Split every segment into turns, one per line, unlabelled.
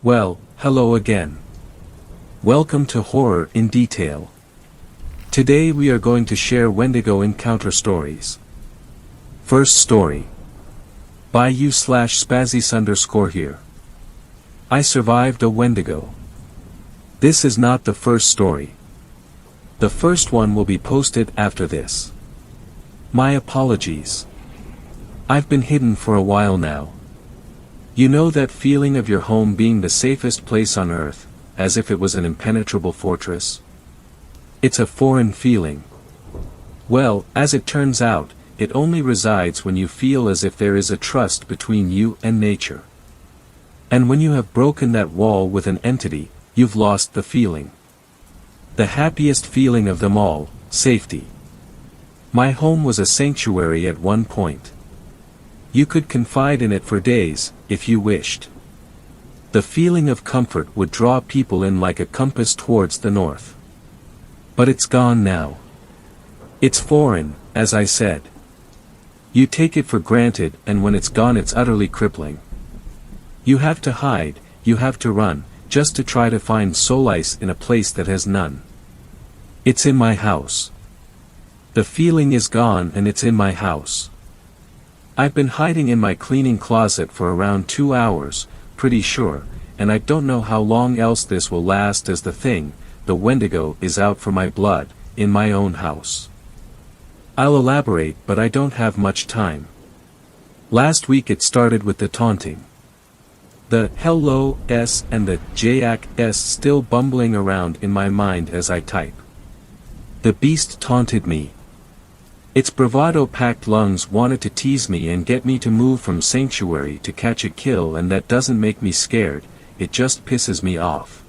Well, hello again. Welcome to Horror in Detail. Today we are going to share Wendigo encounter stories. First story. By u/spazis_ here. I survived a Wendigo. This is not the first story. The first one will be posted after this. My apologies. I've been hidden for a while now. You know that feeling of your home being the safest place on earth, as if it was an impenetrable fortress? It's a foreign feeling. Well, as it turns out, it only resides when you feel as if there is a trust between you and nature. And when you have broken that wall with an entity, you've lost the feeling. The happiest feeling of them all, safety. My home was a sanctuary at one point. You could confide in it for days, if you wished. The feeling of comfort would draw people in like a compass towards the north. But it's gone now. It's foreign, as I said. You take it for granted, and when it's gone it's utterly crippling. You have to hide, you have to run, just to try to find solace in a place that has none. It's in my house. The feeling is gone and it's in my house. I've been hiding in my cleaning closet for around 2 hours, pretty sure, and I don't know how long else this will last as the Wendigo is out for my blood, in my own house. I'll elaborate, but I don't have much time. Last week it started with the taunting. The hello s and the jack s still bumbling around in my mind as I type. The beast taunted me. Its bravado-packed lungs wanted to tease me and get me to move from sanctuary to catch a kill, and that doesn't make me scared, it just pisses me off.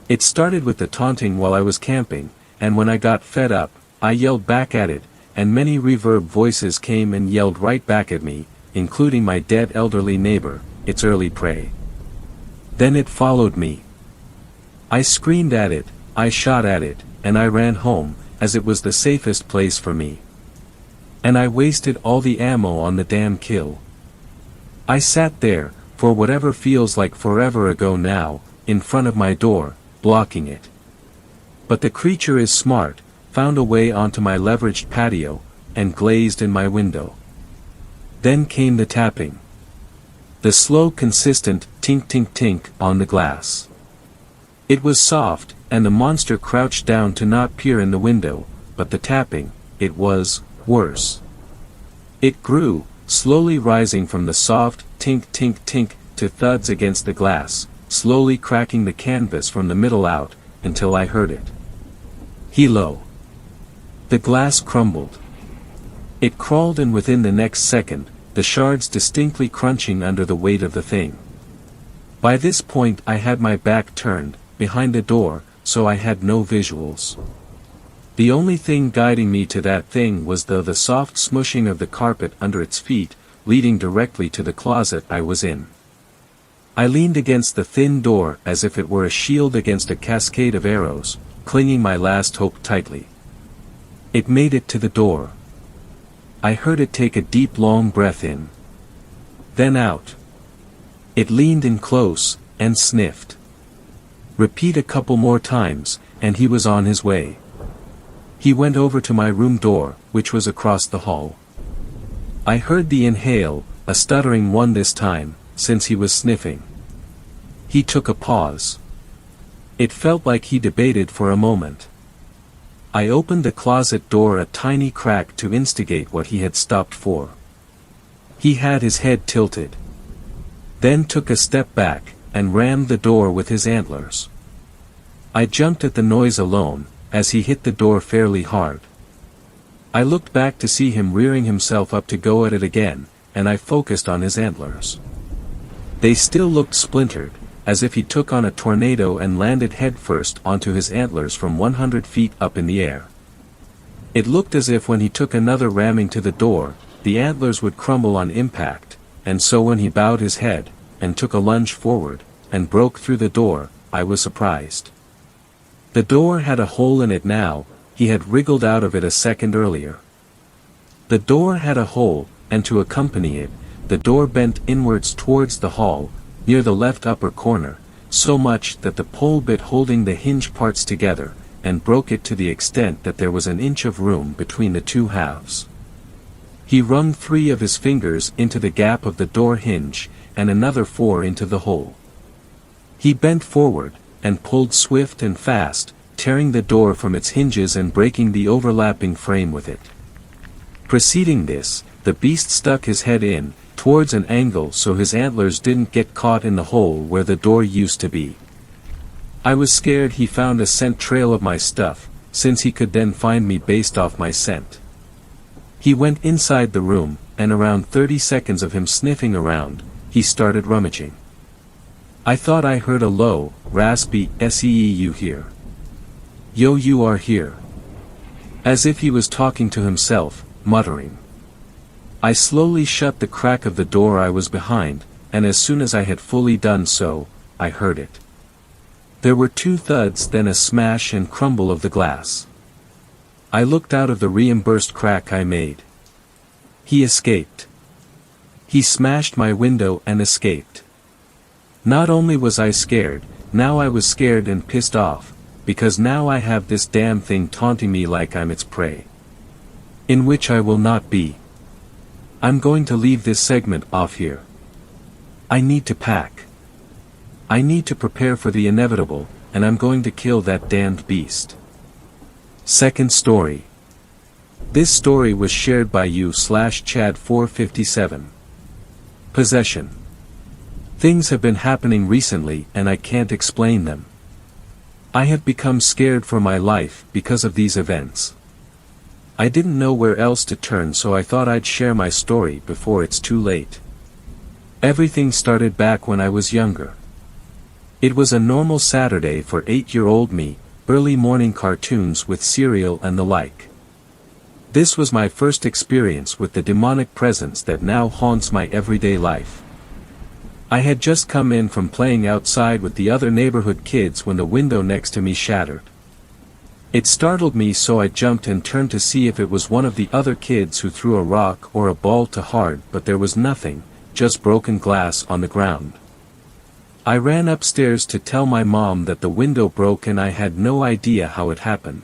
It started with the taunting while I was camping, and when I got fed up, I yelled back at it, and many reverb voices came and yelled right back at me, including my dead elderly neighbor, its early prey. Then it followed me. I screamed at it, I shot at it, and I ran home, as it was the safest place for me. And I wasted all the ammo on the damn kill. I sat there, for whatever feels like forever ago now, in front of my door, blocking it. But the creature is smart, found a way onto my leveraged patio, and glazed in my window. Then came the tapping. The slow consistent tink-tink-tink on the glass. It was soft, and the monster crouched down to not peer in the window, but the tapping, it was worse. It grew, slowly rising from the soft tink-tink-tink to thuds against the glass, slowly cracking the canvas from the middle out, until I heard it. Hello. The glass crumbled. It crawled, and within the next second, the shards distinctly crunching under the weight of the thing. By this point I had my back turned, behind the door, so I had no visuals. The only thing guiding me to that thing was the soft smushing of the carpet under its feet, leading directly to the closet I was in. I leaned against the thin door as if it were a shield against a cascade of arrows, clinging my last hope tightly. It made it to the door. I heard it take a deep long breath in. Then out. It leaned in close, and sniffed. Repeat a couple more times, and he was on his way. He went over to my room door, which was across the hall. I heard the inhale, a stuttering one this time, since he was sniffing. He took a pause. It felt like he debated for a moment. I opened the closet door a tiny crack to instigate what he had stopped for. He had his head tilted. Then took a step back, and rammed the door with his antlers. I jumped at the noise alone, as he hit the door fairly hard. I looked back to see him rearing himself up to go at it again, and I focused on his antlers. They still looked splintered, as if he took on a tornado and landed headfirst onto his antlers from 100 feet up in the air. It looked as if when he took another ramming to the door, the antlers would crumble on impact, and so when he bowed his head, and took a lunge forward, and broke through the door, I was surprised. The door had a hole in it now, he had wriggled out of it a second earlier. The door had a hole, and to accompany it, the door bent inwards towards the hall, near the left upper corner, so much that the pole bit holding the hinge parts together, and broke it to the extent that there was an inch of room between the two halves. He wrung 3 of his fingers into the gap of the door hinge, and another 4 into the hole. He bent forward, and pulled swift and fast, tearing the door from its hinges and breaking the overlapping frame with it. Preceding this, the beast stuck his head in, towards an angle so his antlers didn't get caught in the hole where the door used to be. I was scared he found a scent trail of my stuff, since he could then find me based off my scent. He went inside the room, and around 30 seconds of him sniffing around, he started rummaging. I thought I heard a low, raspy, "See-you here? Yo, you are here." As if he was talking to himself, muttering. I slowly shut the crack of the door I was behind, and as soon as I had fully done so, I heard it. There were 2 thuds, then a smash and crumble of the glass. I looked out of the reimbursed crack I made. He escaped. He smashed my window and escaped. Not only was I scared, now I was scared and pissed off, because now I have this damn thing taunting me like I'm its prey. In which I will not be. I'm going to leave this segment off here. I need to pack. I need to prepare for the inevitable, and I'm going to kill that damned beast. Second story. This story was shared by you/Chad457. Possession. Things have been happening recently and I can't explain them. I have become scared for my life because of these events. I didn't know where else to turn, so I thought I'd share my story before it's too late. Everything started back when I was younger. It was a normal Saturday for 8-year-old me, early morning cartoons with cereal and the like. This was my first experience with the demonic presence that now haunts my everyday life. I had just come in from playing outside with the other neighborhood kids when the window next to me shattered. It startled me, so I jumped and turned to see if it was one of the other kids who threw a rock or a ball too hard, but there was nothing, just broken glass on the ground. I ran upstairs to tell my mom that the window broke and I had no idea how it happened.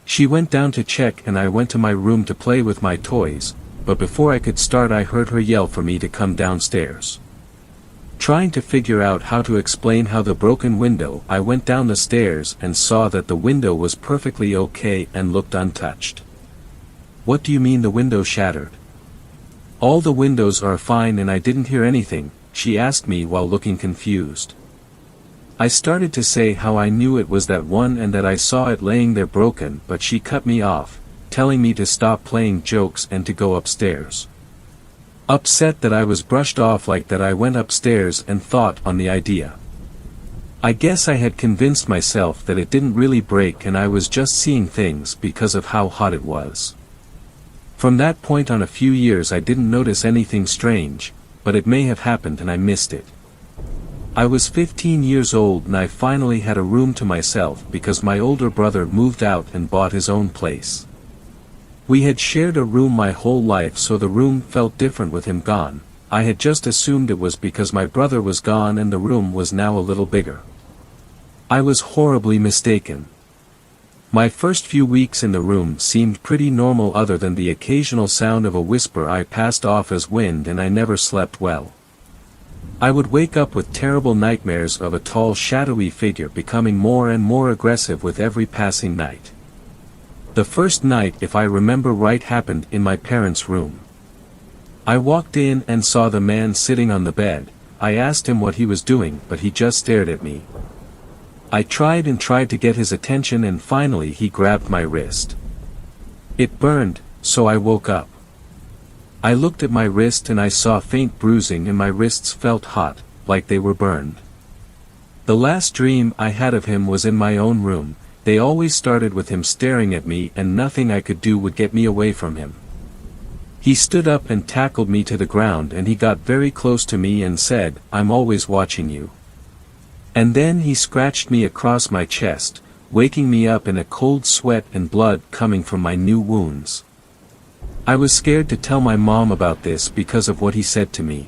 She went down to check and I went to my room to play with my toys, but before I could start I heard her yell for me to come downstairs. Trying to figure out how to explain how the broken window, I went down the stairs and saw that the window was perfectly okay and looked untouched. "What do you mean the window shattered?" "All the windows are fine and I didn't hear anything," she asked me while looking confused. I started to say how I knew it was that one and that I saw it laying there broken, but she cut me off, telling me to stop playing jokes and to go upstairs. Upset that I was brushed off like that, I went upstairs and thought on the idea. I guess I had convinced myself that it didn't really break and I was just seeing things because of how hot it was. From that point on, a few years I didn't notice anything strange, but it may have happened and I missed it. I was 15 years old and I finally had a room to myself because my older brother moved out and bought his own place. We had shared a room my whole life, so the room felt different with him gone. I had just assumed it was because my brother was gone and the room was now a little bigger. I was horribly mistaken. My first few weeks in the room seemed pretty normal other than the occasional sound of a whisper I passed off as wind, and I never slept well. I would wake up with terrible nightmares of a tall shadowy figure becoming more and more aggressive with every passing night. The first night, if I remember right, happened in my parents' room. I walked in and saw the man sitting on the bed. I asked him what he was doing, but he just stared at me. I tried to get his attention and finally he grabbed my wrist. It burned, so I woke up. I looked at my wrist and I saw faint bruising and my wrists felt hot, like they were burned. The last dream I had of him was in my own room. They always started with him staring at me and nothing I could do would get me away from him. He stood up and tackled me to the ground and he got very close to me and said, "I'm always watching you." And then he scratched me across my chest, waking me up in a cold sweat and blood coming from my new wounds. I was scared to tell my mom about this because of what he said to me.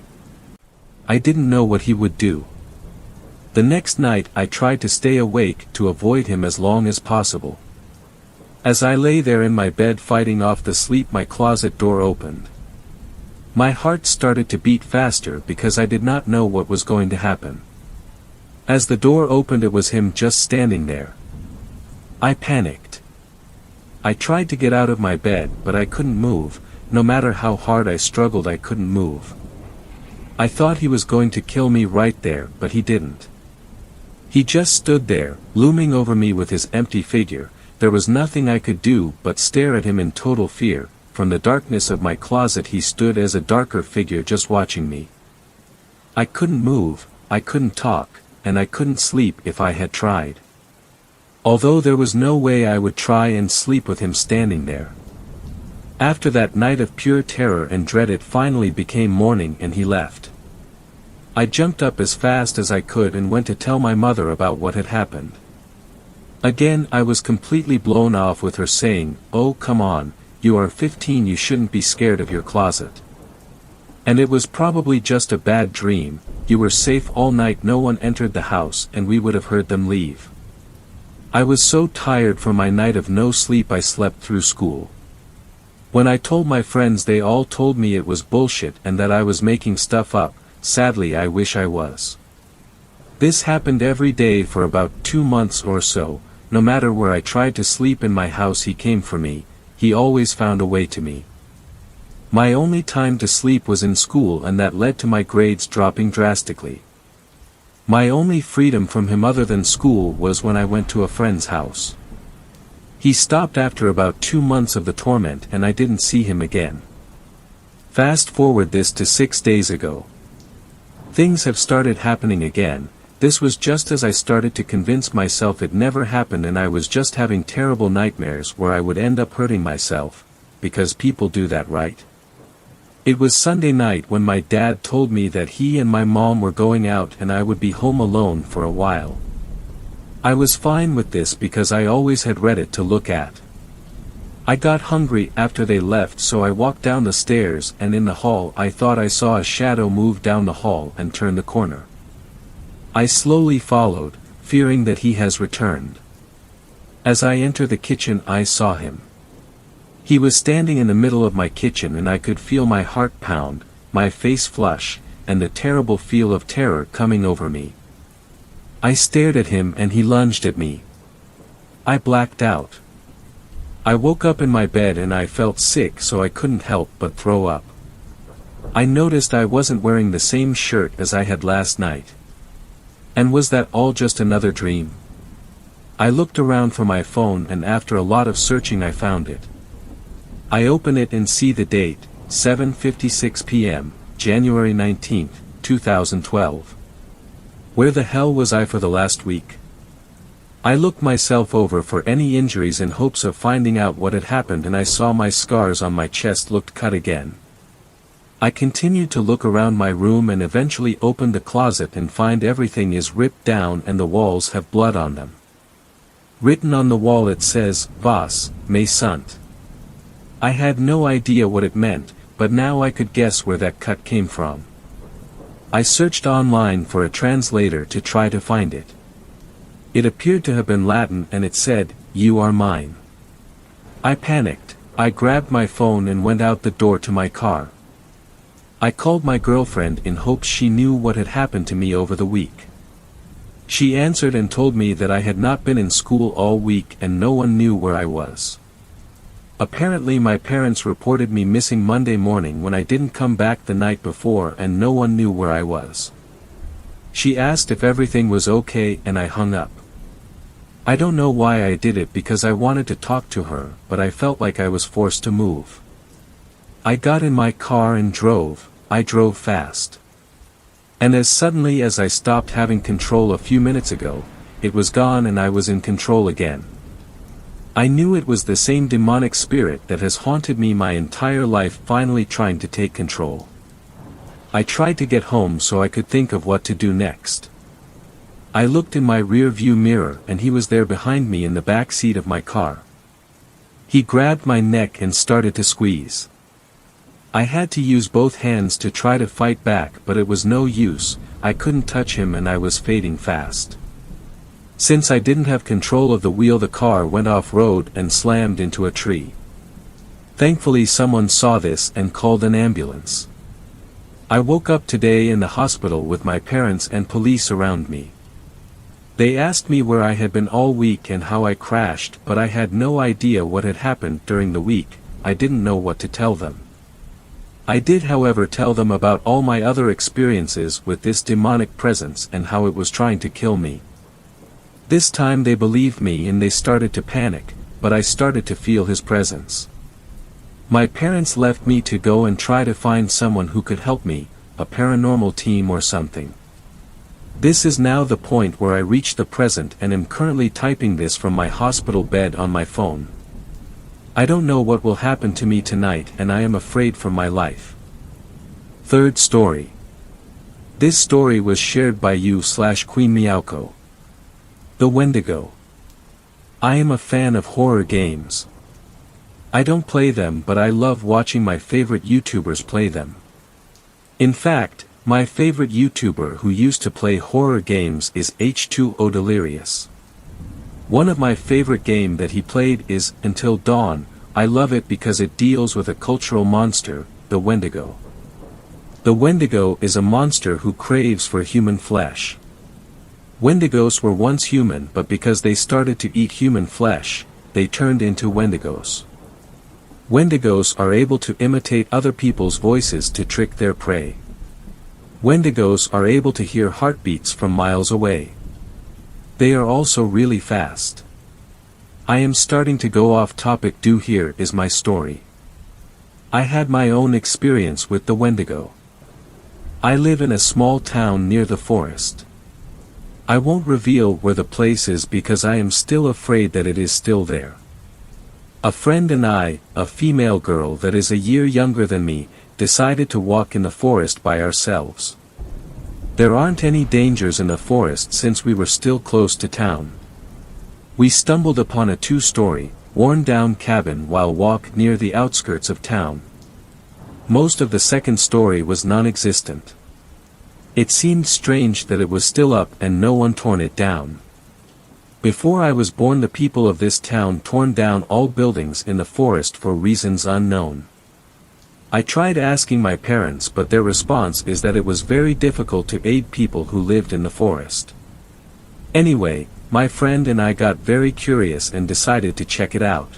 I didn't know what he would do. The next night I tried to stay awake to avoid him as long as possible. As I lay there in my bed fighting off the sleep, my closet door opened. My heart started to beat faster because I did not know what was going to happen. As the door opened, it was him just standing there. I panicked. I tried to get out of my bed, but I couldn't move. No matter how hard I struggled, I couldn't move. I thought he was going to kill me right there, but he didn't. He just stood there, looming over me with his empty figure. There was nothing I could do but stare at him in total fear. From the darkness of my closet he stood as a darker figure just watching me. I couldn't move, I couldn't talk, and I couldn't sleep if I had tried. Although there was no way I would try and sleep with him standing there. After that night of pure terror and dread, it finally became morning and he left. I jumped up as fast as I could and went to tell my mother about what had happened. Again I was completely blown off with her saying, "Oh, come on, you are 15, you shouldn't be scared of your closet. And it was probably just a bad dream, you were safe all night, no one entered the house and we would have heard them leave." I was so tired from my night of no sleep I slept through school. When I told my friends, they all told me it was bullshit and that I was making stuff up. Sadly, I wish I was. This happened every day for about 2 months or so. No matter where I tried to sleep in my house, he came for me. He always found a way to me. My only time to sleep was in school, and that led to my grades dropping drastically. My only freedom from him other than school was when I went to a friend's house. He stopped after about 2 months of the torment and I didn't see him again. Fast forward this to 6 days ago. Things have started happening again. This was just as I started to convince myself it never happened, and I was just having terrible nightmares where I would end up hurting myself, because people do that, right? It was Sunday night when my dad told me that he and my mom were going out and I would be home alone for a while. I was fine with this because I always had Reddit to look at. I got hungry after they left, so I walked down the stairs, and in the hall I thought I saw a shadow move down the hall and turn the corner. I slowly followed, fearing that he has returned. As I entered the kitchen I saw him. He was standing in the middle of my kitchen and I could feel my heart pound, my face flush, and the terrible feel of terror coming over me. I stared at him and he lunged at me. I blacked out. I woke up in my bed and I felt sick, so I couldn't help but throw up. I noticed I wasn't wearing the same shirt as I had last night. And was that all just another dream? I looked around for my phone and after a lot of searching I found it. I open it and see the date, 7:56 p.m., January 19th, 2012. Where the hell was I for the last week? I looked myself over for any injuries in hopes of finding out what had happened, and I saw my scars on my chest looked cut again. I continued to look around my room and eventually opened the closet and find everything is ripped down and the walls have blood on them. Written on the wall it says, "Boss, may sunt." I had no idea what it meant, but now I could guess where that cut came from. I searched online for a translator to try to find it. It appeared to have been Latin and it said, "You are mine." I panicked. I grabbed my phone and went out the door to my car. I called my girlfriend in hopes she knew what had happened to me over the week. She answered and told me that I had not been in school all week and no one knew where I was. Apparently my parents reported me missing Monday morning when I didn't come back the night before and no one knew where I was. She asked if everything was okay and I hung up. I don't know why I did it, because I wanted to talk to her, but I felt like I was forced to move. I got in my car and drove. I drove fast. And as suddenly as I stopped having control a few minutes ago, it was gone and I was in control again. I knew it was the same demonic spirit that has haunted me my entire life finally trying to take control. I tried to get home so I could think of what to do next. I looked in my rear view mirror and he was there behind me in the back seat of my car. He grabbed my neck and started to squeeze. I had to use both hands to try to fight back, but it was no use. I couldn't touch him and I was fading fast. Since I didn't have control of the wheel, the car went off-road and slammed into a tree. Thankfully someone saw this and called an ambulance. I woke up today in the hospital with my parents and police around me. They asked me where I had been all week and how I crashed, but I had no idea what had happened during the week. I didn't know what to tell them. I did, however, tell them about all my other experiences with this demonic presence and how it was trying to kill me. This time they believed me and they started to panic, but I started to feel his presence. My parents left me to go and try to find someone who could help me, a paranormal team or something. This is now the point where I reach the present and am currently typing this from my hospital bed on my phone. I don't know what will happen to me tonight and I am afraid for my life. Third story. This story was shared by you/Queen Meowko. The Wendigo. I am a fan of horror games. I don't play them, but I love watching my favorite YouTubers play them. In fact, my favorite YouTuber who used to play horror games is H2O Delirious. One of my favorite game that he played is Until Dawn. I love it because it deals with a cultural monster, the Wendigo. The Wendigo is a monster who craves for human flesh. Wendigos were once human, but because they started to eat human flesh, they turned into Wendigos. Wendigos are able to imitate other people's voices to trick their prey. Wendigos are able to hear heartbeats from miles away. They are also really fast. I am starting to go off topic. Here is my story. I had my own experience with the Wendigo. I live in a small town near the forest. I won't reveal where the place is because I am still afraid that it is still there. A friend and I, a female girl that is a year younger than me, decided to walk in the forest by ourselves. There aren't any dangers in the forest since we were still close to town. We stumbled upon a 2-story, worn-down cabin while walking near the outskirts of town. Most of the second story was non-existent. It seemed strange that it was still up and no one torn it down. Before I was born, the people of this town torn down all buildings in the forest for reasons unknown. I tried asking my parents, but their response is that it was very difficult to aid people who lived in the forest. Anyway, my friend and I got very curious and decided to check it out.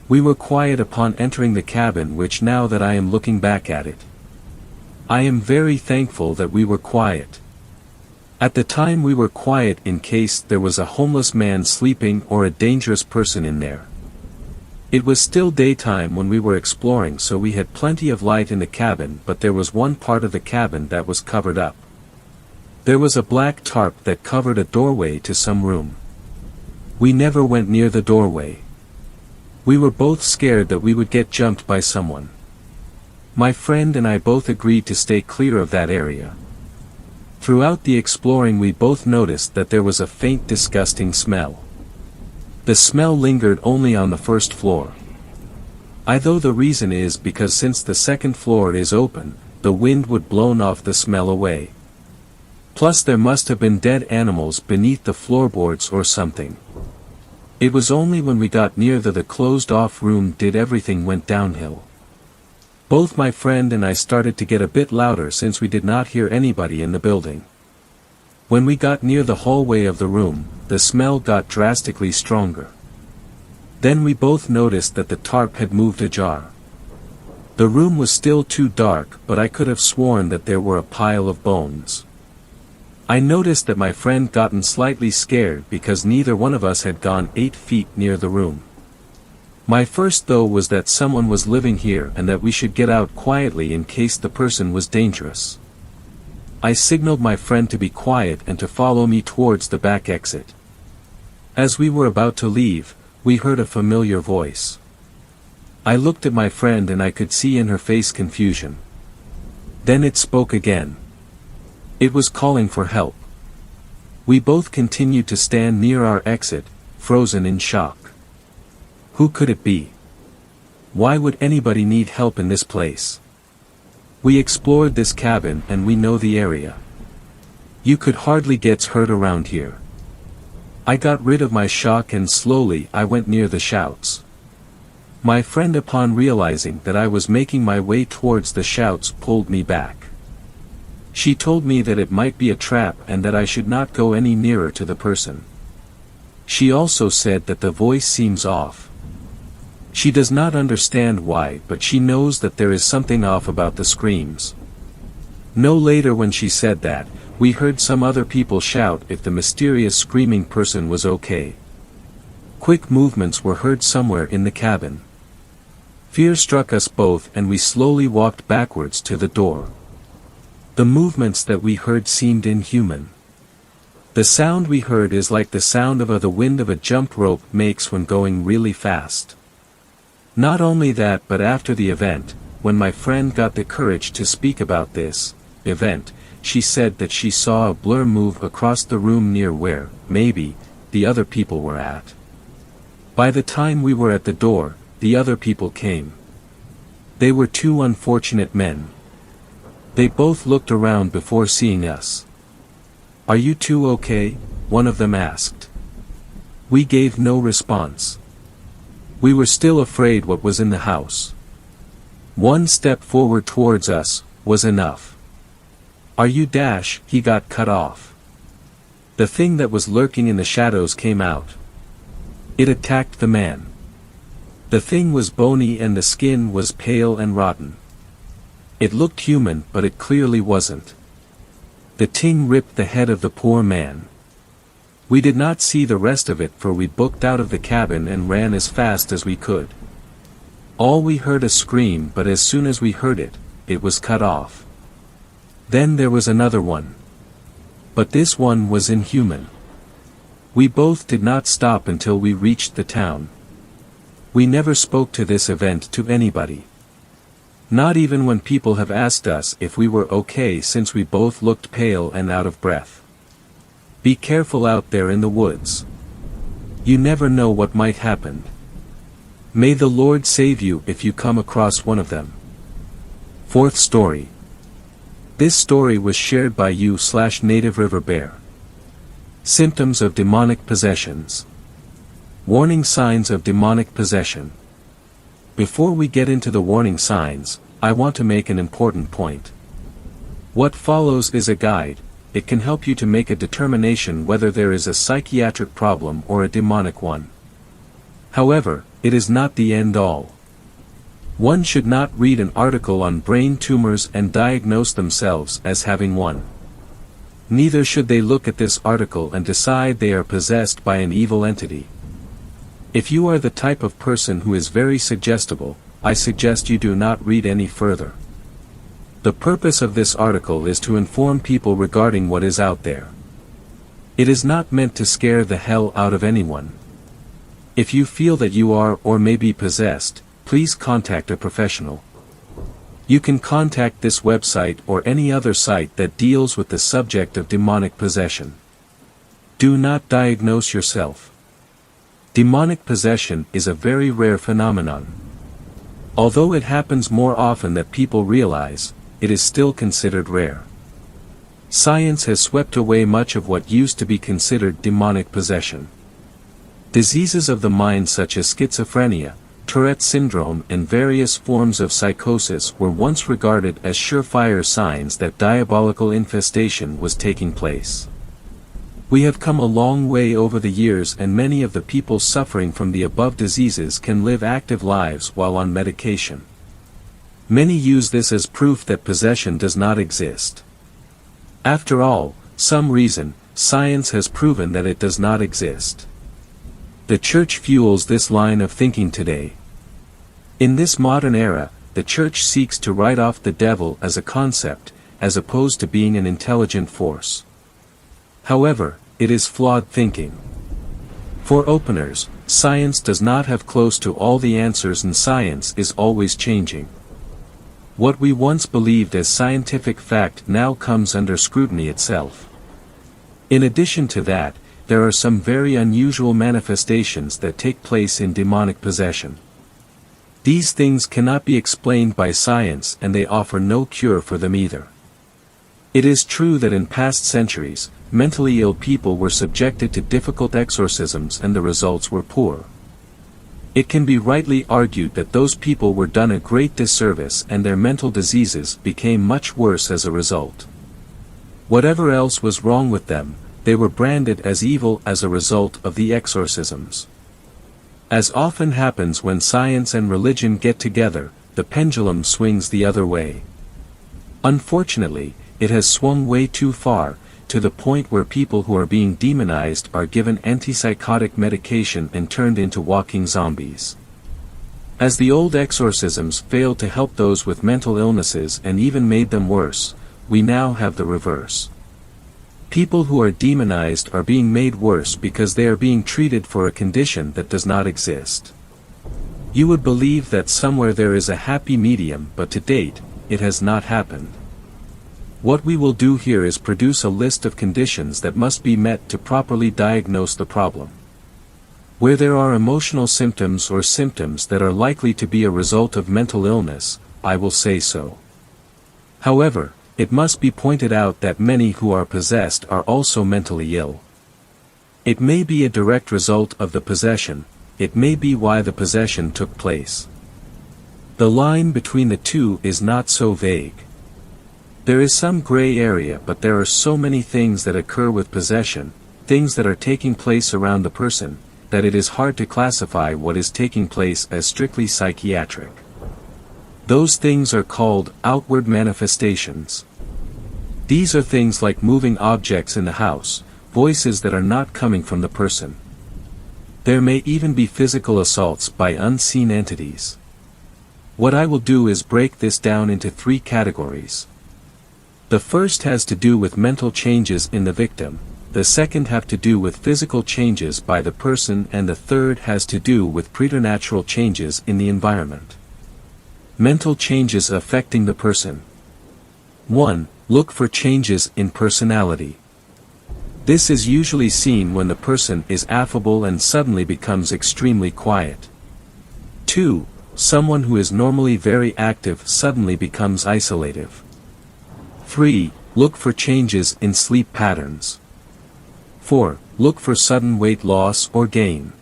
We were quiet upon entering the cabin, which now that I am looking back at it, I am very thankful that we were quiet. At the time we were quiet in case there was a homeless man sleeping or a dangerous person in there. It was still daytime when we were exploring, so we had plenty of light in the cabin, but there was one part of the cabin that was covered up. There was a black tarp that covered a doorway to some room. We never went near the doorway. We were both scared that we would get jumped by someone. My friend and I both agreed to stay clear of that area. Throughout the exploring we both noticed that there was a faint, disgusting smell. The smell lingered only on the first floor. Though the reason is because since the second floor is open, the wind would blown off the smell away. Plus there must have been dead animals beneath the floorboards or something. It was only when we got near the closed-off room did everything went downhill. Both my friend and I started to get a bit louder since we did not hear anybody in the building. When we got near the hallway of the room, the smell got drastically stronger. Then we both noticed that the tarp had moved ajar. The room was still too dark, but I could have sworn that there were a pile of bones. I noticed that my friend gotten slightly scared because neither one of us had gone 8 feet near the room. My first thought was that someone was living here and that we should get out quietly in case the person was dangerous. I signaled my friend to be quiet and to follow me towards the back exit. As we were about to leave, we heard a familiar voice. I looked at my friend and I could see in her face confusion. Then it spoke again. It was calling for help. We both continued to stand near our exit, frozen in shock. Who could it be? Why would anybody need help in this place? We explored this cabin and we know the area. You could hardly get hurt around here. I got rid of my shock and slowly I went near the shouts. My friend, upon realizing that I was making my way towards the shouts, pulled me back. She told me that it might be a trap and that I should not go any nearer to the person. She also said that the voice seems off. She does not understand why, but she knows that there is something off about the screams. No later, when she said that, we heard some other people shout if the mysterious screaming person was okay. Quick movements were heard somewhere in the cabin. Fear struck us both and we slowly walked backwards to the door. The movements that we heard seemed inhuman. The sound we heard is like the sound of the wind of a jump rope makes when going really fast. Not only that, but after the event, when my friend got the courage to speak about this event, she said that she saw a blur move across the room near where, maybe, the other people were at. By the time we were at the door, the other people came. They were two unfortunate men. They both looked around before seeing us. "Are you two okay?" one of them asked. We gave no response. We were still afraid what was in the house. One step forward towards us was enough. "Are you dash?" He got cut off. The thing that was lurking in the shadows came out. It attacked the man. The thing was bony and the skin was pale and rotten. It looked human, but it clearly wasn't. The thing ripped the head of the poor man. We did not see the rest of it, for we booked out of the cabin and ran as fast as we could. All we heard a scream, but as soon as we heard it, it was cut off. Then there was another one. But this one was inhuman. We both did not stop until we reached the town. We never spoke to this event to anybody. Not even when people have asked us if we were okay, since we both looked pale and out of breath. Be careful out there in the woods. You never know what might happen. May the Lord save you if you come across one of them. Fourth story. This story was shared by you/Native River Bear. Symptoms of demonic possessions. Warning signs of demonic possession. Before we get into the warning signs, I want to make an important point. What follows is a guide. It can help you to make a determination whether there is a psychiatric problem or a demonic one. However, it is not the end-all. One should not read an article on brain tumors and diagnose themselves as having one. Neither should they look at this article and decide they are possessed by an evil entity. If you are the type of person who is very suggestible, I suggest you do not read any further. The purpose of this article is to inform people regarding what is out there. It is not meant to scare the hell out of anyone. If you feel that you are or may be possessed, please contact a professional. You can contact this website or any other site that deals with the subject of demonic possession. Do not diagnose yourself. Demonic possession is a very rare phenomenon. Although it happens more often than people realize, it is still considered rare. Science has swept away much of what used to be considered demonic possession. Diseases of the mind such as schizophrenia, Tourette syndrome and various forms of psychosis were once regarded as surefire signs that diabolical infestation was taking place. We have come a long way over the years, and many of the people suffering from the above diseases can live active lives while on medication. Many use this as proof that possession does not exist. After all, some reason, science has proven that it does not exist. The church fuels this line of thinking today. In this modern era, the church seeks to write off the devil as a concept, as opposed to being an intelligent force. However, it is flawed thinking. For openers, science does not have close to all the answers, and science is always changing. What we once believed as scientific fact now comes under scrutiny itself. In addition to that, there are some very unusual manifestations that take place in demonic possession. These things cannot be explained by science and they offer no cure for them either. It is true that in past centuries, mentally ill people were subjected to difficult exorcisms and the results were poor. It can be rightly argued that those people were done a great disservice and their mental diseases became much worse as a result. Whatever else was wrong with them, they were branded as evil as a result of the exorcisms. As often happens when science and religion get together, the pendulum swings the other way. Unfortunately, it has swung way too far, to the point where people who are being demonized are given antipsychotic medication and turned into walking zombies. As the old exorcisms failed to help those with mental illnesses and even made them worse, we now have the reverse. People who are demonized are being made worse because they are being treated for a condition that does not exist. You would believe that somewhere there is a happy medium, but to date, it has not happened. What we will do here is produce a list of conditions that must be met to properly diagnose the problem. Where there are emotional symptoms or symptoms that are likely to be a result of mental illness, I will say so. However, it must be pointed out that many who are possessed are also mentally ill. It may be a direct result of the possession, it may be why the possession took place. The line between the two is not so vague. There is some gray area, but there are so many things that occur with possession, things that are taking place around the person, that it is hard to classify what is taking place as strictly psychiatric. Those things are called outward manifestations. These are things like moving objects in the house, voices that are not coming from the person. There may even be physical assaults by unseen entities. What I will do is break this down into 3 categories. The first has to do with mental changes in the victim, the second have to do with physical changes by the person, and the third has to do with preternatural changes in the environment. Mental changes affecting the person. 1. Look for changes in personality. This is usually seen when the person is affable and suddenly becomes extremely quiet. 2. Someone who is normally very active suddenly becomes isolative. 3. Look for changes in sleep patterns. 4. Look for sudden weight loss or gain.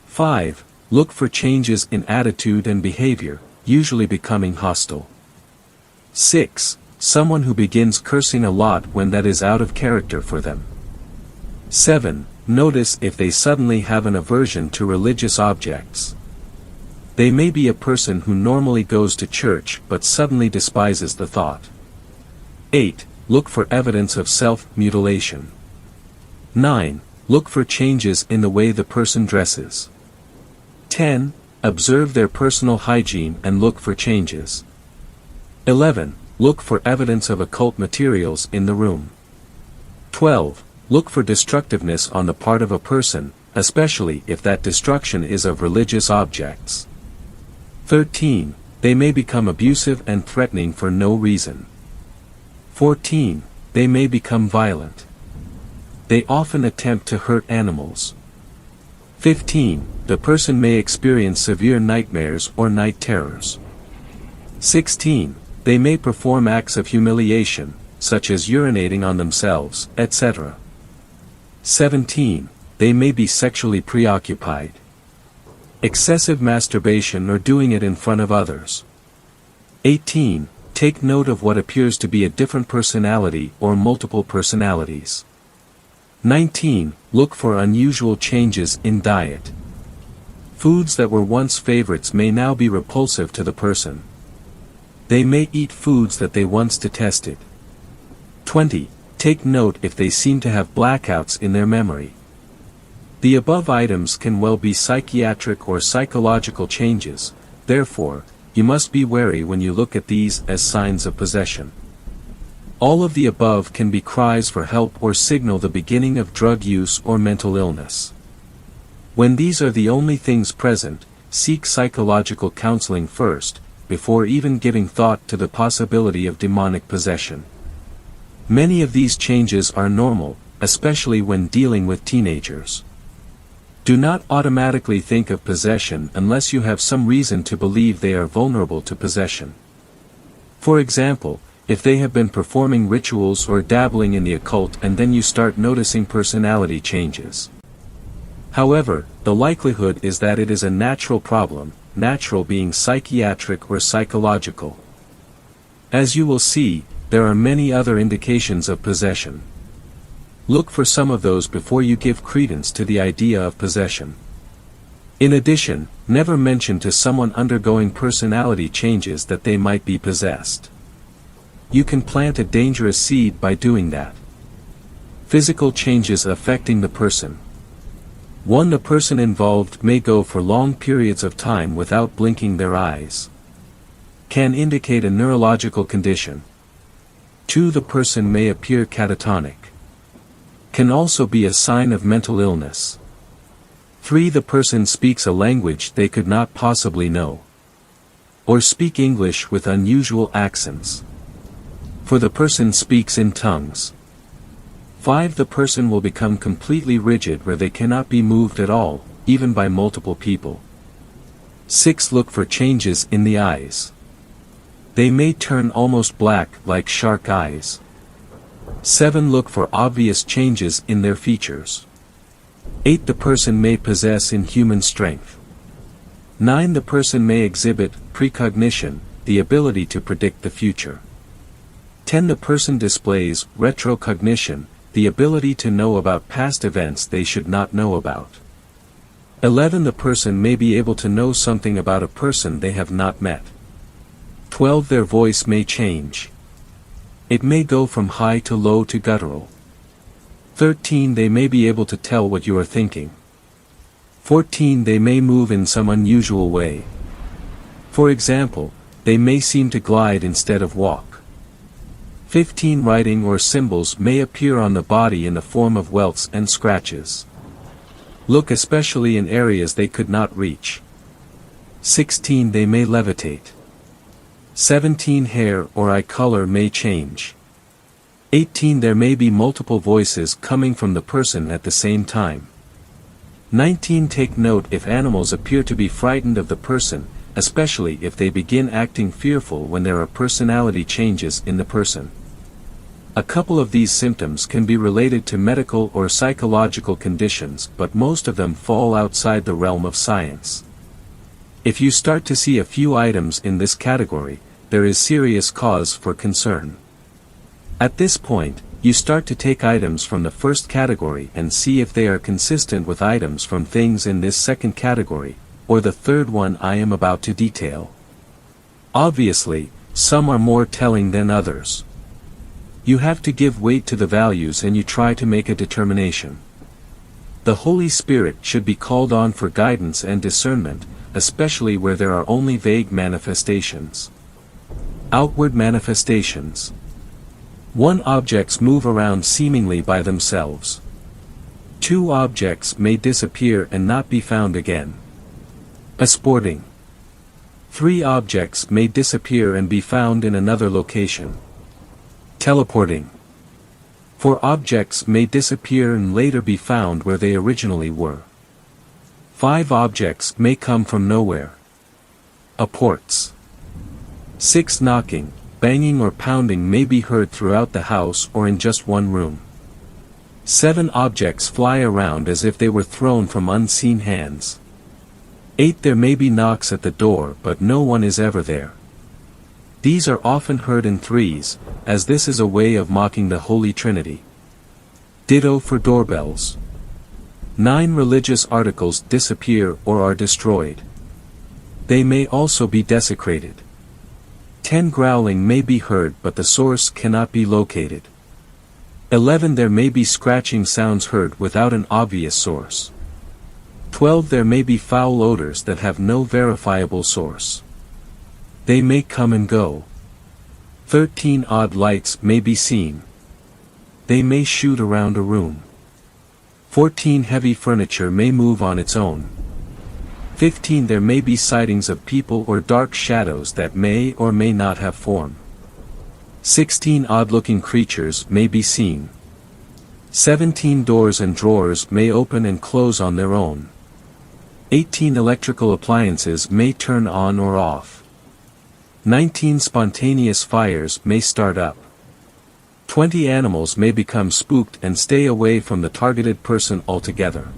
5. Look for changes in attitude and behavior, usually becoming hostile. 6. Someone who begins cursing a lot when that is out of character for them. 7. Notice if they suddenly have an aversion to religious objects. They may be a person who normally goes to church but suddenly despises the thought. 8. Look for evidence of self-mutilation. 9. Look for changes in the way the person dresses. 10. Observe their personal hygiene and look for changes. 11. Look for evidence of occult materials in the room. 12. Look for destructiveness on the part of a person, especially if that destruction is of religious objects. 13. They may become abusive and threatening for no reason. 14. They may become violent. They often attempt to hurt animals. 15. The person may experience severe nightmares or night terrors. 16. They may perform acts of humiliation, such as urinating on themselves, etc. 17. They may be sexually preoccupied. Excessive masturbation or doing it in front of others. 18. Take note of what appears to be a different personality or multiple personalities. 19. Look for unusual changes in diet. Foods that were once favorites may now be repulsive to the person. They may eat foods that they once detested. 20. Take note if they seem to have blackouts in their memory. The above items can well be psychiatric or psychological changes, therefore, you must be wary when you look at these as signs of possession. All of the above can be cries for help or signal the beginning of drug use or mental illness. When these are the only things present, seek psychological counseling first, before even giving thought to the possibility of demonic possession. Many of these changes are normal, especially when dealing with teenagers. Do not automatically think of possession unless you have some reason to believe they are vulnerable to possession. For example, if they have been performing rituals or dabbling in the occult and then you start noticing personality changes. However, the likelihood is that it is a natural problem, natural being psychiatric or psychological. As you will see, there are many other indications of possession. Look for some of those before you give credence to the idea of possession. In addition, never mention to someone undergoing personality changes that they might be possessed. You can plant a dangerous seed by doing that. Physical changes affecting the person. 1. The person involved may go for long periods of time without blinking their eyes. Can indicate a neurological condition. 2. The person may appear catatonic. Can also be a sign of mental illness. 3. The person speaks a language they could not possibly know. Or speak English with unusual accents. 4. The person speaks in tongues. 5. The person will become completely rigid where they cannot be moved at all, even by multiple people. 6. Look for changes in the eyes. They may turn almost black like shark eyes. 7. Look for obvious changes in their features. 8. The person may possess inhuman strength. 9. The person may exhibit precognition, the ability to predict the future. 10. The person displays retrocognition, the ability to know about past events they should not know about. 11. The person may be able to know something about a person they have not met. 12. Their voice may change. It may go from high to low to guttural. 13. They may be able to tell what you are thinking. 14. They may move in some unusual way. For example, they may seem to glide instead of walk. 15. Writing or symbols may appear on the body in the form of welts and scratches. Look especially in areas they could not reach. 16. They may levitate. 17. Hair or eye color may change. 18. There may be multiple voices coming from the person at the same time. 19. Take note if animals appear to be frightened of the person, especially if they begin acting fearful when there are personality changes in the person. A couple of these symptoms can be related to medical or psychological conditions, but most of them fall outside the realm of science. If you start to see a few items in this category, there is serious cause for concern. At this point, you start to take items from the first category and see if they are consistent with items from things in this second category, or the third one I am about to detail. Obviously, some are more telling than others. You have to give weight to the values and you try to make a determination. The Holy Spirit should be called on for guidance and discernment, especially where there are only vague manifestations. Outward manifestations. 1. Objects move around seemingly by themselves. 2. Objects may disappear and not be found again. Asporting. 3. Objects may disappear and be found in another location. Teleporting. 4. Objects may disappear and later be found where they originally were. 5. Objects may come from nowhere. Apports. 6. Knocking, banging or pounding may be heard throughout the house or in just one room. 7. Objects fly around as if they were thrown from unseen hands. 8. There may be knocks at the door but no one is ever there. These are often heard in threes, as this is a way of mocking the Holy Trinity. Ditto for doorbells. 9. Religious articles disappear or are destroyed. They may also be desecrated. 10. Growling may be heard but the source cannot be located. 11. There may be scratching sounds heard without an obvious source. 12. There may be foul odors that have no verifiable source. They may come and go. 13. Odd lights may be seen. They may shoot around a room. 14. Heavy furniture may move on its own. 15. There may be sightings of people or dark shadows that may or may not have form. 16. Odd-looking creatures may be seen. 17 doors and drawers may open and close on their own. 18 electrical appliances may turn on or off. 19 spontaneous fires may start up. 20 animals may become spooked and stay away from the targeted person altogether.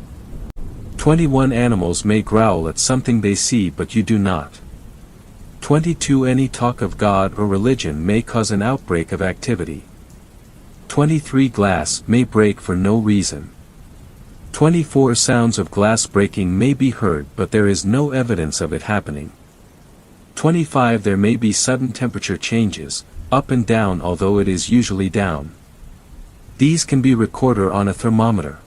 21 animals may growl at something they see but you do not. 22 Any talk of God or religion may cause an outbreak of activity. 23 Glass may break for no reason. 24 Sounds of glass breaking may be heard but there is no evidence of it happening. 25 There may be sudden temperature changes, up and down although it is usually down. These can be recorded on a thermometer.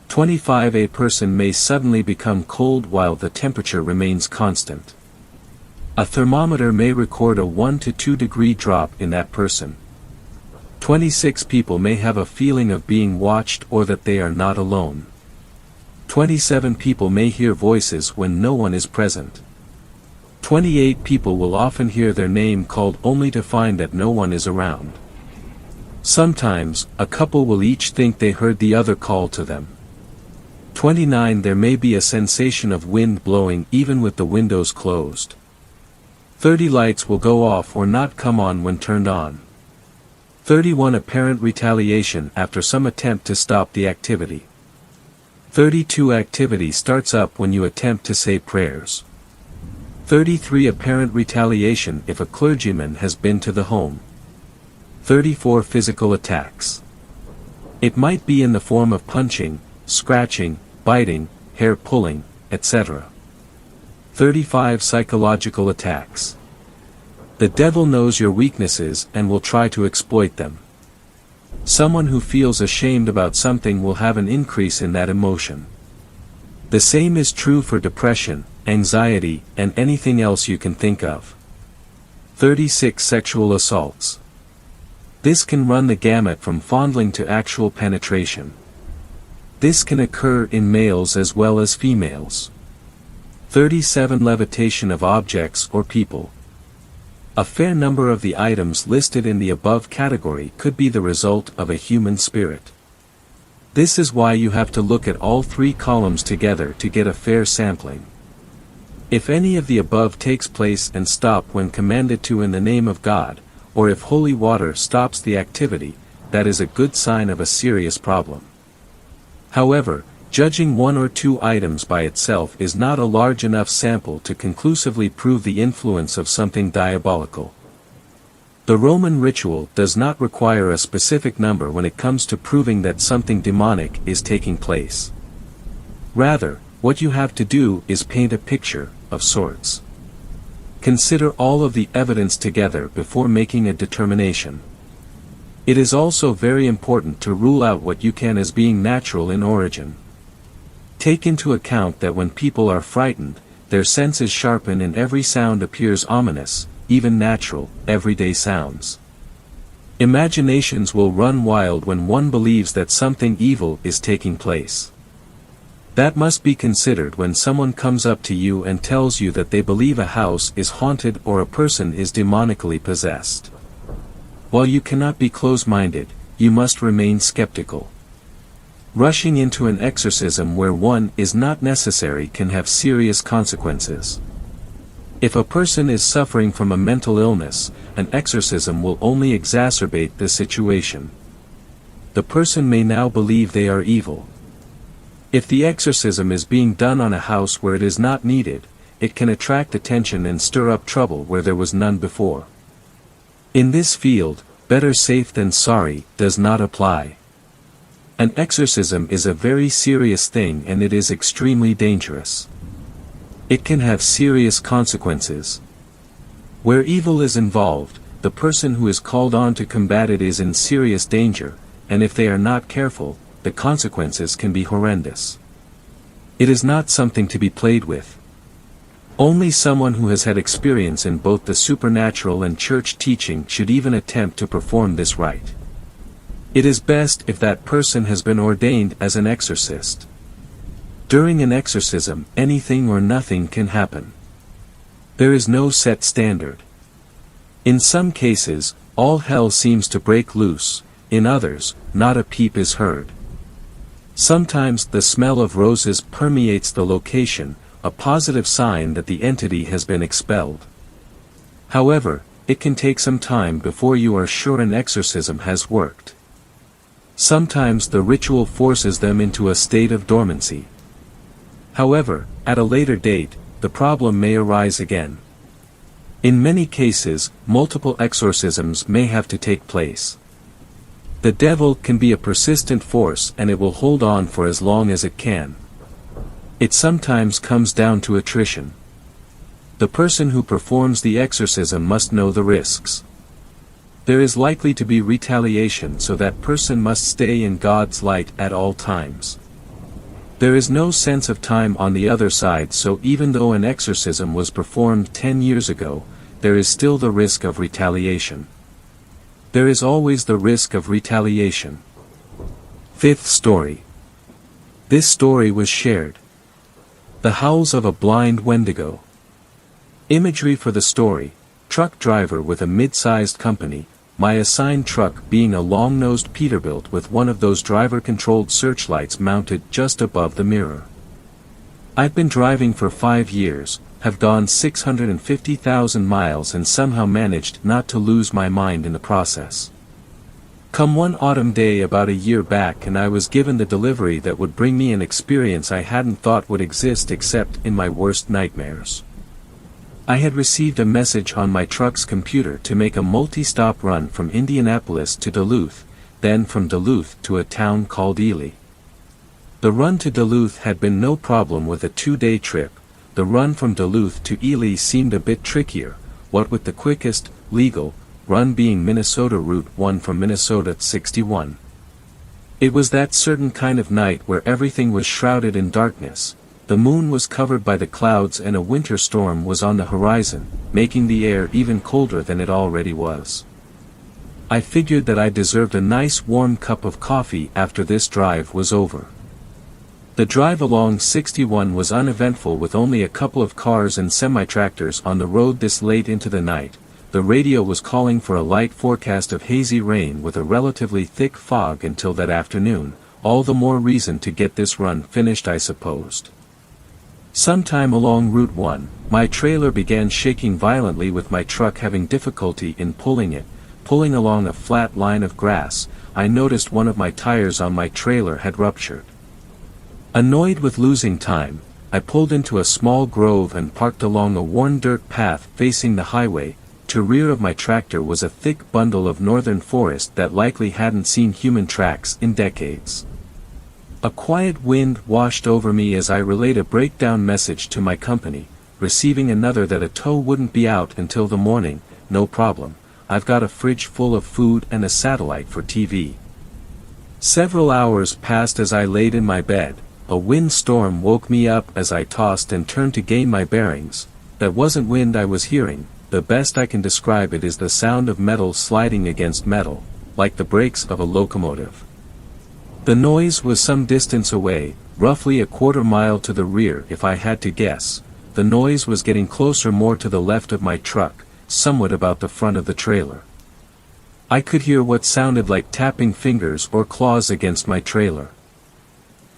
25 A person may suddenly become cold while the temperature remains constant. A thermometer may record a 1 to 2 degree drop in that person. 26 People may have a feeling of being watched or that they are not alone. 27 People may hear voices when no one is present. 28 People will often hear their name called only to find that no one is around. Sometimes, a couple will each think they heard the other call to them. 29 There may be a sensation of wind blowing even with the windows closed. 30 Lights will go off or not come on when turned on. 31 Apparent retaliation after some attempt to stop the activity. 32 Activity starts up when you attempt to say prayers. 33 Apparent retaliation if a clergyman has been to the home. 34 Physical attacks. It might be in the form of punching, scratching, biting, hair pulling, etc. 35 Psychological attacks. The devil knows your weaknesses and will try to exploit them. Someone who feels ashamed about something will have an increase in that emotion. The same is true for depression, anxiety, and anything else you can think of. 36 Sexual assaults. This can run the gamut from fondling to actual penetration. This can occur in males as well as females. 37 Levitation of objects or people. A fair number of the items listed in the above category could be the result of a human spirit. This is why you have to look at all three columns together to get a fair sampling. If any of the above takes place and stop when commanded to in the name of God, or if holy water stops the activity, that is a good sign of a serious problem. However, judging one or two items by itself is not a large enough sample to conclusively prove the influence of something diabolical. The Roman ritual does not require a specific number when it comes to proving that something demonic is taking place. Rather, what you have to do is paint a picture, of sorts. Consider all of the evidence together before making a determination. It is also very important to rule out what you can as being natural in origin. Take into account that when people are frightened, their senses sharpen and every sound appears ominous, even natural, everyday sounds. Imaginations will run wild when one believes that something evil is taking place. That must be considered when someone comes up to you and tells you that they believe a house is haunted or a person is demonically possessed. While you cannot be close-minded, you must remain skeptical. Rushing into an exorcism where one is not necessary can have serious consequences. If a person is suffering from a mental illness, an exorcism will only exacerbate the situation. The person may now believe they are evil. If the exorcism is being done on a house where it is not needed, it can attract attention and stir up trouble where there was none before. In this field, better safe than sorry does not apply. An exorcism is a very serious thing and it is extremely dangerous. It can have serious consequences. Where evil is involved, the person who is called on to combat it is in serious danger, and if they are not careful, the consequences can be horrendous. It is not something to be played with. Only someone who has had experience in both the supernatural and church teaching should even attempt to perform this rite. It is best if that person has been ordained as an exorcist. During an exorcism, anything or nothing can happen. There is no set standard. In some cases, all hell seems to break loose, In others, not a peep is heard. Sometimes the smell of roses permeates the location, a positive sign that the entity has been expelled. However, it can take some time before you are sure an exorcism has worked. Sometimes the ritual forces them into a state of dormancy. However, at a later date, the problem may arise again. In many cases, multiple exorcisms may have to take place. The devil can be a persistent force and it will hold on for as long as it can. It sometimes comes down to attrition. The person who performs the exorcism must know the risks. There is likely to be retaliation, so that person must stay in God's light at all times. There is no sense of time on the other side, so even though an exorcism was performed 10 years ago, there is still the risk of retaliation. There is always the risk of retaliation. Fifth story. This story was shared. The howls of a blind Wendigo. Imagery for the story: truck driver with a mid-sized company, my assigned truck being a long-nosed Peterbilt with one of those driver-controlled searchlights mounted just above the mirror. I've been driving for 5 years, have gone 650,000 miles and somehow managed not to lose my mind in the process. Come one autumn day about a year back and I was given the delivery that would bring me an experience I hadn't thought would exist except in my worst nightmares. I had received a message on my truck's computer to make a multi-stop run from Indianapolis to Duluth, then from Duluth to a town called Ely. The run to Duluth had been no problem with a 2-day trip. The run from Duluth to Ely seemed a bit trickier, what with the quickest, legal, run being Minnesota Route 1 from Minnesota 61. It was that certain kind of night where everything was shrouded in darkness, the moon was covered by the clouds and a winter storm was on the horizon, making the air even colder than it already was. I figured that I deserved a nice warm cup of coffee after this drive was over. The drive along 61 was uneventful with only a couple of cars and semi-tractors on the road this late into the night. The radio was calling for a light forecast of hazy rain with a relatively thick fog until that afternoon, all the more reason to get this run finished, I supposed. Sometime along Route 1, my trailer began shaking violently with my truck having difficulty in pulling along a flat line of grass. I noticed one of my tires on my trailer had ruptured. Annoyed with losing time, I pulled into a small grove and parked along a worn dirt path facing the highway. To rear of my tractor was a thick bundle of northern forest that likely hadn't seen human tracks in decades. A quiet wind washed over me as I relayed a breakdown message to my company, receiving another that a tow wouldn't be out until the morning. No problem, I've got a fridge full of food and a satellite for TV. Several hours passed as I laid in my bed. A windstorm woke me up as I tossed and turned to gain my bearings. That wasn't wind I was hearing. The best I can describe it is the sound of metal sliding against metal, like the brakes of a locomotive. The noise was some distance away, roughly a quarter mile to the rear if I had to guess. The noise was getting closer, more to the left of my truck, somewhat about the front of the trailer. I could hear what sounded like tapping fingers or claws against my trailer.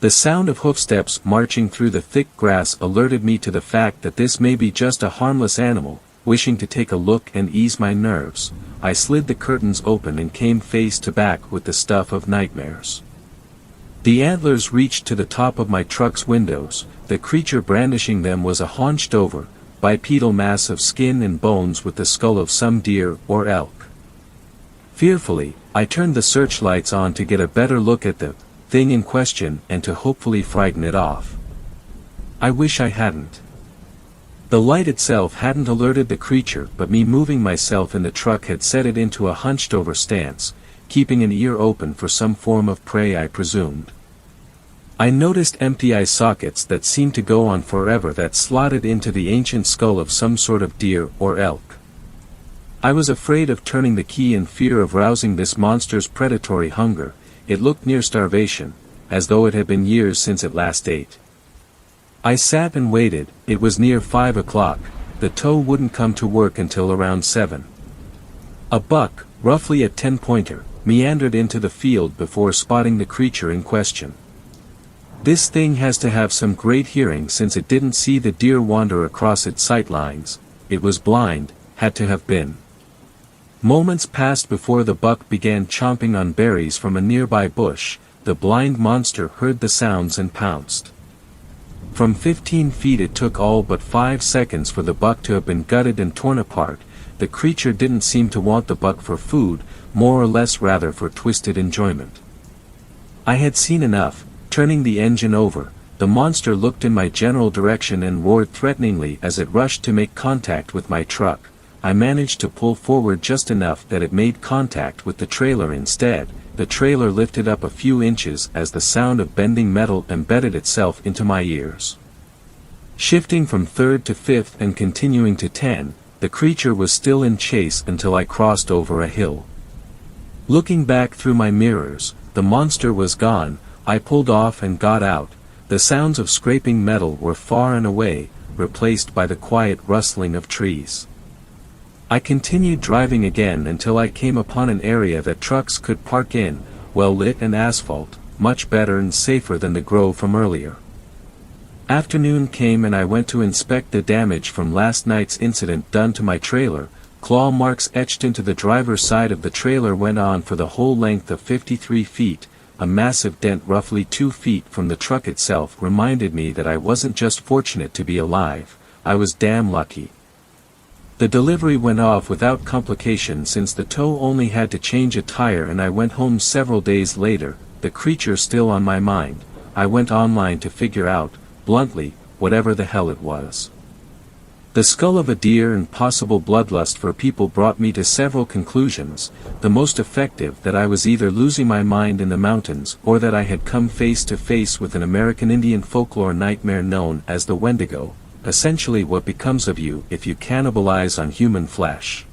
The sound of hoofsteps marching through the thick grass alerted me to the fact that this may be just a harmless animal. Wishing to take a look and ease my nerves, I slid the curtains open and came face to back with the stuff of nightmares. The antlers reached to the top of my truck's windows. The creature brandishing them was a haunched-over, bipedal mass of skin and bones with the skull of some deer or elk. Fearfully, I turned the searchlights on to get a better look at the thing in question and to hopefully frighten it off. I wish I hadn't. The light itself hadn't alerted the creature, but me moving myself in the truck had set it into a hunched-over stance, keeping an ear open for some form of prey, I presumed. I noticed empty eye sockets that seemed to go on forever that slotted into the ancient skull of some sort of deer or elk. I was afraid of turning the key in fear of rousing this monster's predatory hunger. It looked near starvation, as though it had been years since it last ate. I sat and waited. It was near 5 o'clock, the tow wouldn't come to work until around 7. A buck, roughly a 10-pointer, meandered into the field before spotting the creature in question. This thing has to have some great hearing since it didn't see the deer wander across its sight lines. It was blind, had to have been. Moments passed before the buck began chomping on berries from a nearby bush. The blind monster heard the sounds and pounced. From 15 feet it took all but 5 seconds for the buck to have been gutted and torn apart. The creature didn't seem to want the buck for food, more or less rather for twisted enjoyment. I had seen enough. Turning the engine over, the monster looked in my general direction and roared threateningly as it rushed to make contact with my truck. I managed to pull forward just enough that it made contact with the trailer instead. The trailer lifted up a few inches as the sound of bending metal embedded itself into my ears. Shifting from third to fifth and continuing to 10, the creature was still in chase until I crossed over a hill. Looking back through my mirrors, the monster was gone. I pulled off and got out. The sounds of scraping metal were far and away, replaced by the quiet rustling of trees. I continued driving again until I came upon an area that trucks could park in, well lit and asphalt, much better and safer than the grove from earlier. Afternoon came and I went to inspect the damage from last night's incident done to my trailer. Claw marks etched into the driver's side of the trailer went on for the whole length of 53 feet. A massive dent roughly 2 feet from the truck itself reminded me that I wasn't just fortunate to be alive, I was damn lucky. The delivery went off without complication since the tow only had to change a tire and I went home several days later, the creature still on my mind. I went online to figure out, bluntly, whatever the hell it was. The skull of a deer and possible bloodlust for people brought me to several conclusions, the most effective that I was either losing my mind in the mountains or that I had come face to face with an American Indian folklore nightmare known as the Wendigo, essentially what becomes of you if you cannibalize on human flesh.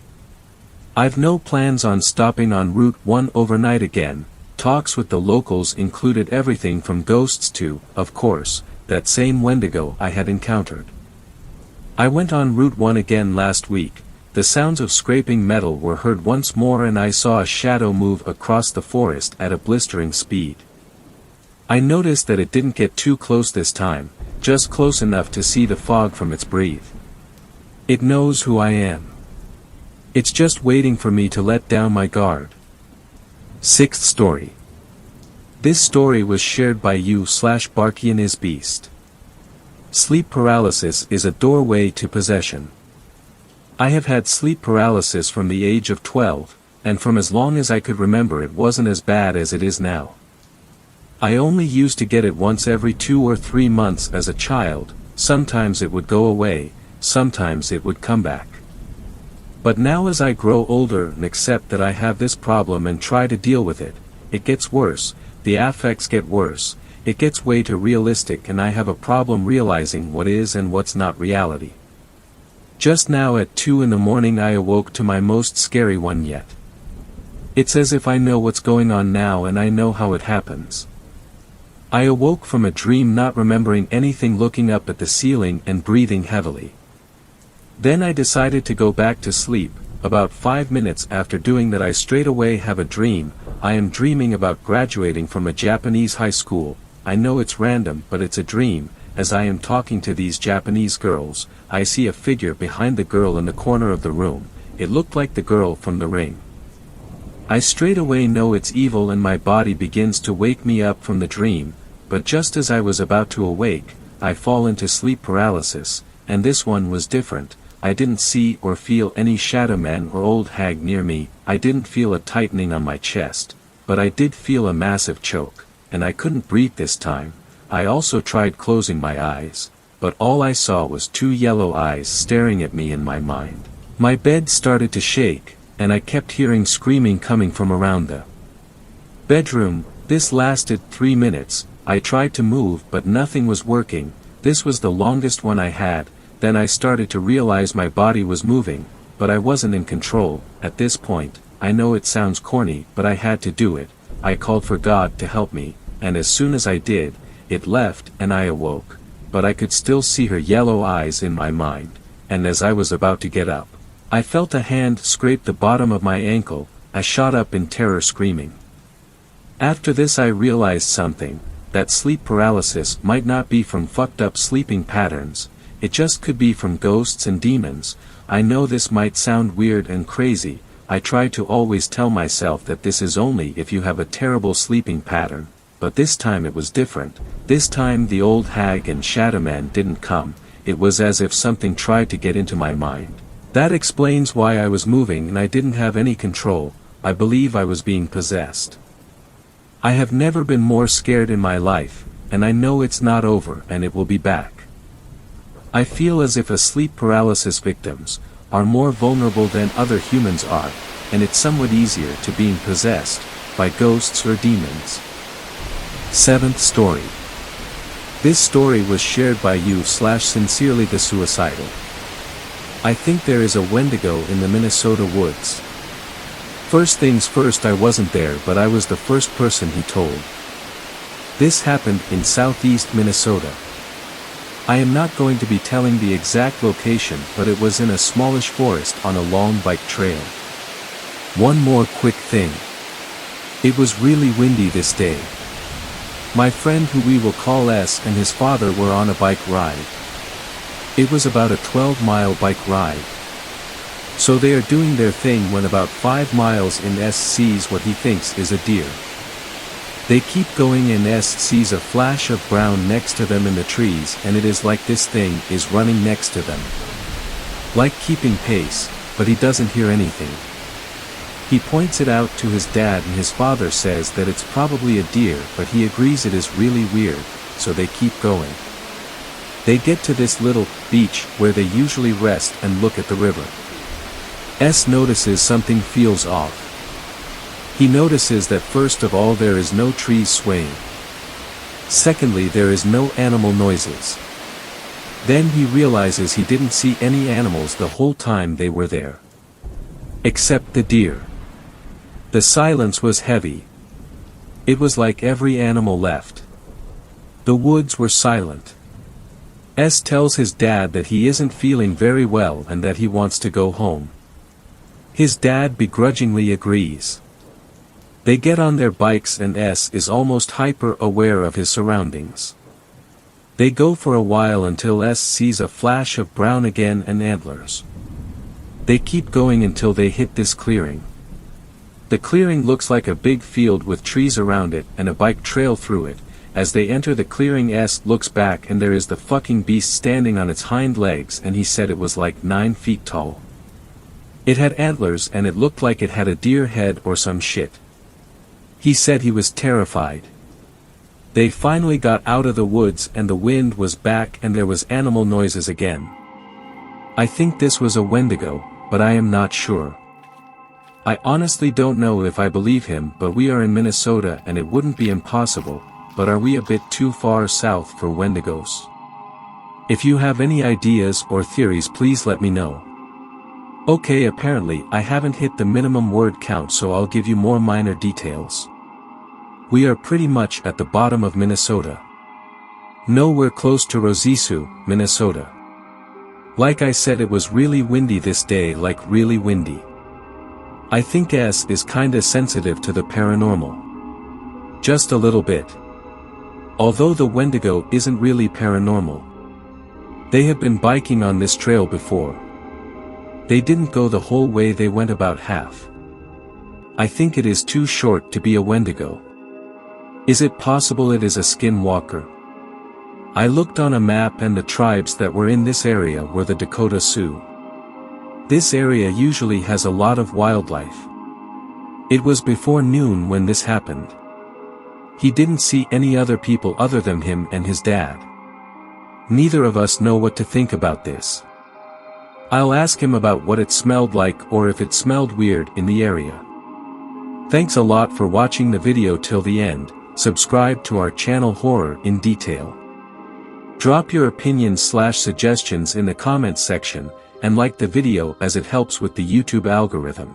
I've no plans on stopping on Route 1 overnight again. Talks with the locals included everything from ghosts to, of course, that same Wendigo I had encountered. I went on Route 1 again last week. The sounds of scraping metal were heard once more and I saw a shadow move across the forest at a blistering speed. I noticed that it didn't get too close this time, just close enough to see the fog from its breath. It knows who I am. It's just waiting for me to let down my guard. Sixth story. This story was shared by you/Barkianisbeast. Sleep paralysis is a doorway to possession. I have had sleep paralysis from the age of 12, and from as long as I could remember it wasn't as bad as it is now. I only used to get it once every 2 or 3 months as a child. Sometimes it would go away, sometimes it would come back. But now as I grow older and accept that I have this problem and try to deal with it, it gets worse, the affects get worse. It gets way too realistic and I have a problem realizing what is and what's not reality. Just now at 2 in the morning I awoke to my most scary one yet. It's as if I know what's going on now and I know how it happens. I awoke from a dream not remembering anything, looking up at the ceiling and breathing heavily. Then I decided to go back to sleep. About 5 minutes after doing that I straight away have a dream. I am dreaming about graduating from a Japanese high school. I know it's random but it's a dream. As I am talking to these Japanese girls, I see a figure behind the girl in the corner of the room. It looked like the girl from The Ring. I straight away know it's evil and my body begins to wake me up from the dream, but just as I was about to awake, I fall into sleep paralysis, and this one was different. I didn't see or feel any shadow man or old hag near me. I didn't feel a tightening on my chest, but I did feel a massive choke. And I couldn't breathe this time. I also tried closing my eyes, but all I saw was 2 yellow eyes staring at me in my mind. My bed started to shake, and I kept hearing screaming coming from around the bedroom. This lasted 3 minutes. I tried to move but nothing was working. This was the longest one I had. Then I started to realize my body was moving, but I wasn't in control. At this point, I know it sounds corny, but I had to do it. I called for God to help me, and as soon as I did, it left and I awoke. But I could still see her yellow eyes in my mind, and as I was about to get up, I felt a hand scrape the bottom of my ankle. I shot up in terror screaming. After this I realized something, that sleep paralysis might not be from fucked up sleeping patterns, it just could be from ghosts and demons. I know this might sound weird and crazy, I try to always tell myself that this is only if you have a terrible sleeping pattern, but this time it was different. This time the old hag and shadow man didn't come, it was as if something tried to get into my mind. That explains why I was moving and I didn't have any control. I believe I was being possessed. I have never been more scared in my life, and I know it's not over and it will be back. I feel as if sleep paralysis victims are more vulnerable than other humans are, and it's somewhat easier to being possessed by ghosts or demons. 7th story. This story was shared by you/sincerely the suicidal. I think there is a Wendigo in the Minnesota woods. First things first, I wasn't there, but I was the first person he told. This happened in southeast Minnesota. I am not going to be telling the exact location, but it was in a smallish forest on a long bike trail. One more quick thing. It was really windy this day. My friend, who we will call S, and his father were on a bike ride. It was about a 12-mile bike ride. So they are doing their thing when about 5 miles in S sees what he thinks is a deer. They keep going and S sees a flash of brown next to them in the trees, and it is like this thing is running next to them. Like keeping pace, but he doesn't hear anything. He points it out to his dad and his father says that it's probably a deer, but he agrees it is really weird, so they keep going. They get to this little beach where they usually rest and look at the river. S notices something feels off. He notices that first of all there is no trees swaying. Secondly, there is no animal noises. Then he realizes he didn't see any animals the whole time they were there. Except the deer. The silence was heavy. It was like every animal left. The woods were silent. S tells his dad that he isn't feeling very well and that he wants to go home. His dad begrudgingly agrees. They get on their bikes and S is almost hyper-aware of his surroundings. They go for a while until S sees a flash of brown again and antlers. They keep going until they hit this clearing. The clearing looks like a big field with trees around it and a bike trail through it. As they enter the clearing, S looks back and there is the fucking beast standing on its hind legs, and he said it was like 9 feet tall. It had antlers and it looked like it had a deer head or some shit. He said he was terrified. They finally got out of the woods and the wind was back and there was animal noises again. I think this was a Wendigo, but I am not sure. I honestly don't know if I believe him, but we are in Minnesota and it wouldn't be impossible, but are we a bit too far south for Wendigos? If you have any ideas or theories, please let me know. Okay, apparently I haven't hit the minimum word count, so I'll give you more minor details. We are pretty much at the bottom of Minnesota. Nowhere close to Rosisu, Minnesota. Like I said, it was really windy this day, like really windy. I think S is kinda sensitive to the paranormal. Just a little bit. Although the Wendigo isn't really paranormal. They have been biking on this trail before. They didn't go the whole way, they went about half. I think it is too short to be a Wendigo. Is it possible it is a skinwalker? I looked on a map and the tribes that were in this area were the Dakota Sioux. This area usually has a lot of wildlife. It was before noon when this happened. He didn't see any other people other than him and his dad. Neither of us know what to think about this. I'll ask him about what it smelled like or if it smelled weird in the area. Thanks a lot for watching the video till the end. Subscribe to our channel Horror in Detail. Drop your opinions/suggestions in the comments section, and like the video as it helps with the YouTube algorithm.